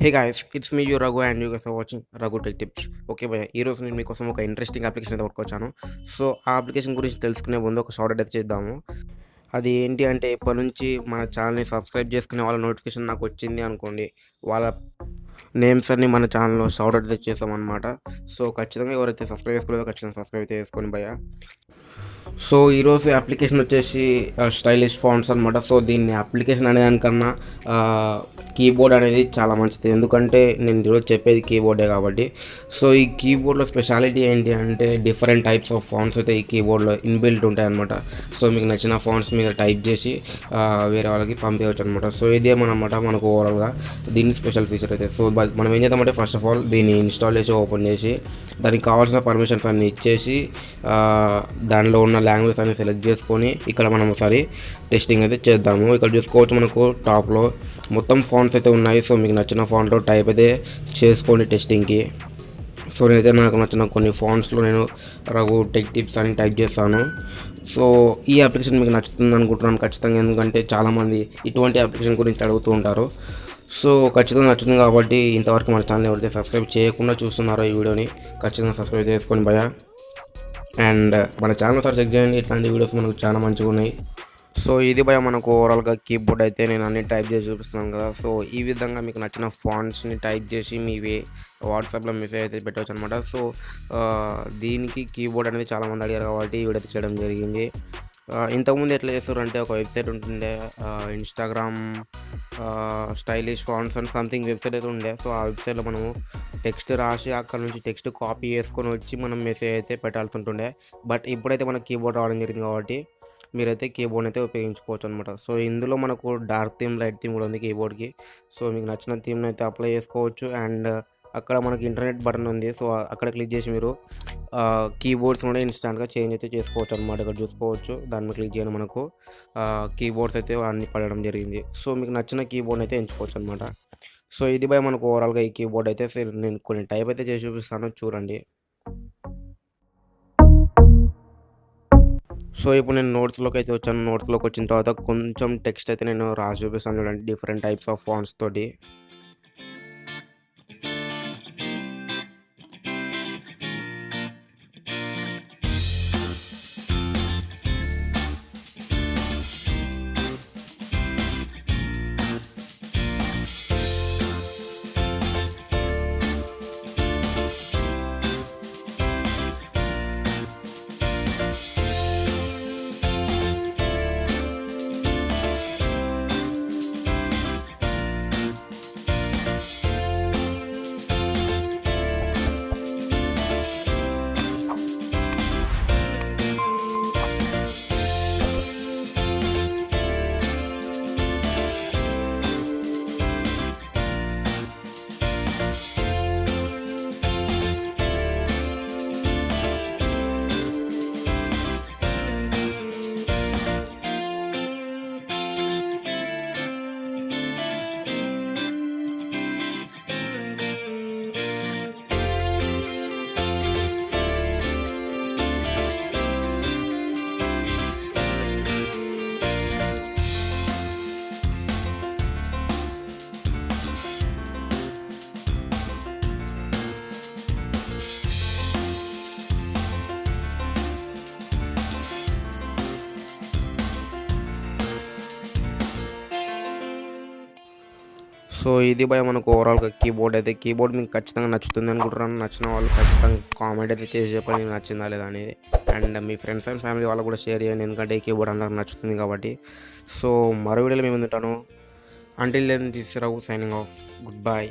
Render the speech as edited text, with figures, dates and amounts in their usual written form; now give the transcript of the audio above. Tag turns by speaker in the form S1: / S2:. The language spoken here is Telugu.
S1: Hey guys, it's me Your Raghu and you guys are watching Raghu Tech Tips. Okay భయ్య, ఈరోజు నేను మీకోసం ఒక ఇంట్రెస్టింగ్ అప్లికేషన్ అయితే పట్టుకొచ్చాను. సో ఆ అప్లికేషన్ గురించి తెలుసుకునే ముందు ఒక షార్ట్ అయితే చేద్దాము. అది ఏంటి అంటే, ఇప్పటి నుంచి మన ఛానల్ని సబ్స్క్రైబ్ చేసుకునే వాళ్ళ నోటిఫికేషన్ నాకు వచ్చింది అనుకోండి, వాళ్ళ నేమ్స్ అన్ని మన ఛానల్లో షార్ట్ అయితే చేస్తామన్నమాట. సో ఖచ్చితంగా ఎవరైతే సబ్స్క్రైబ్ చేసుకోలేదో ఖచ్చితంగా సబ్స్క్రైబ్ అయితే చేసుకోండి భయ్య. సో ఈరోజు అప్లికేషన్ వచ్చేసి స్టైలిష్ ఫాంట్స్ అనమాట. సో దీన్ని అప్లికేషన్ అనేదానికన్నా కీబోర్డ్ అనేది చాలా మంచిది, ఎందుకంటే నేను ఈరోజు చెప్పేది కీబోర్డే కాబట్టి. సో ఈ కీబోర్డ్లో స్పెషాలిటీ ఏంటి అంటే, డిఫరెంట్ టైప్స్ ఆఫ్ ఫాంట్స్ అయితే ఈ కీబోర్డ్లో ఇన్బిల్ట్ ఉంటాయి అనమాట. సో మీకు నచ్చిన ఫాంట్స్ మీద టైప్ చేసి వేరే వాళ్ళకి పంపించవచ్చు అనమాట. సో ఇదేమన్నమాట మనకు ఓవరాల్గా దీని స్పెషల్ ఫీచర్ అయితే. సో మనం ఏం చేద్దామంటే, ఫస్ట్ ఆఫ్ ఆల్ దీన్ని ఇన్స్టాల్ చేసి ఓపెన్ చేసి దానికి కావాల్సిన పర్మిషన్స్ అన్ని ఇచ్చేసి దానిలో ఉన్న లాంగ్వేజ్ అన్ని సెలెక్ట్ చేసుకొని ఇక్కడ మనం ఒకసారి టెస్టింగ్ అయితే చేద్దాము. ఇక్కడ చూసుకోవచ్చు మనకు టాప్లో మొత్తం ఫాంట్స్ అయితే ఉన్నాయి. సో మీకు నచ్చిన ఫాంట్లో టైప్ అయితే చేసుకోండి టెస్టింగ్కి. సో నేనైతే నాకు నచ్చిన కొన్ని ఫాంట్స్లో నేను రఘు టెక్ టిప్స్ అని టైప్ చేస్తాను. సో ఈ అప్లికేషన్ మీకు నచ్చుతుంది అనుకుంటున్నాను ఖచ్చితంగా, ఎందుకంటే చాలామంది ఇటువంటి అప్లికేషన్ గురించి అడుగుతూ ఉంటారు. సో ఖచ్చితంగా నచ్చుతుంది కాబట్టి, ఇంతవరకు మన ఛానల్ ఎవరైతే సబ్స్క్రైబ్ చేయకుండా చూస్తున్నారో ఈ వీడియోని ఖచ్చితంగా సబ్స్క్రైబ్ చేసుకొని భయ్యా. అండ్ మన ఛానల్ సార్ చెక్ చేయండి, ఇట్లాంటి వీడియోస్ మనకు చాలా మంచిగా ఉన్నాయి. సో ఇది భయ మనకు ఓవరాల్గా కీబోర్డ్ అయితే నేను అన్ని టైప్ చేసి చూపిస్తున్నాను కదా. సో ఈ విధంగా మీకు నచ్చిన ఫాంట్స్ని టైప్ చేసి మీవి వాట్సాప్లో మెసేజ్ అయితే పెట్టవచ్చు అనమాట. సో దీనికి కీబోర్డ్ అనేది చాలామంది అడిగారు కాబట్టి ఈ వీడియో చేయడం జరిగింది. ఇంతకుముందు ఎట్లా చేస్తారంటే, ఒక వెబ్సైట్ ఉంటుండే, Instagram stylish fonts and something website అయితే ఉండే. సో ఆ వెబ్సైట్లో మనము టెక్స్ట్ రాసి అక్కడ నుంచి టెక్స్ట్ కాపీ చేసుకొని వచ్చి మనం మెసేజ్ అయితే పెట్టాల్సి ఉంటుండే. బట్ ఇప్పుడైతే మనకు కీబోర్డ్ రావడం జరిగింది కాబట్టి మీరైతే కీబోర్డ్ అయితే ఉపయోగించుకోవచ్చు అనమాట. సో ఇందులో మనకు డార్క్ థీమ్, లైట్ థీమ్ కూడా ఉంది కీబోర్డ్కి. సో మీకు నచ్చిన థీమ్ని అయితే అప్లై చేసుకోవచ్చు. అండ్ అక్కడ మనకి ఇంటర్నెట్ బటన్ ఉంది. సో అక్కడ క్లిక్ చేసి మీరు కీబోర్డ్స్ కూడా ఇన్స్టాంట్గా చేంజ్ అయితే చేసుకోవచ్చు అనమాట. ఇక్కడ చూసుకోవచ్చు, దాని మీద క్లిక్ చేయడం మనకు కీబోర్డ్స్ అయితే అన్ని పడడం జరిగింది. సో మీకు నచ్చిన కీబోర్డ్ అయితే ఎంచుకోవచ్చు అనమాట. సో ఇది బై మనకు ఓవరాల్గా ఈ కీబోర్డ్ అయితే నేను కొన్ని టైప్ అయితే చేసి చూపిస్తాను, చూడండి. సో ఇప్పుడు నేను నోట్స్లోకి అయితే వచ్చాను. నోట్స్లోకి వచ్చిన తర్వాత కొంచెం టెక్స్ట్ అయితే నేను రాసి చూపిస్తాను, చూడండి, డిఫరెంట్ టైప్స్ ఆఫ్ ఫాంట్స్ తోటి. సో ఇది భయ మనకు ఓవరాల్గా కీబోర్డ్ అయితే. కీబోర్డ్ మీకు ఖచ్చితంగా నచ్చుతుంది అనుకుంటున్నాను. నచ్చిన వాళ్ళు ఖచ్చితంగా కామెంట్ అయితే చేసి చెప్పండి నచ్చిందా లేదా అనేది. And me friends and family వాళ్ళకు కూడా షేర్ చేయండి, ఎందుకంటే ఈ కీబోర్డ్ అందరికి నచ్చుతుంది కాబట్టి. సో మరో వీడియోలో మేము ఉంటాను. Until then this Raghu signing off. Good bye.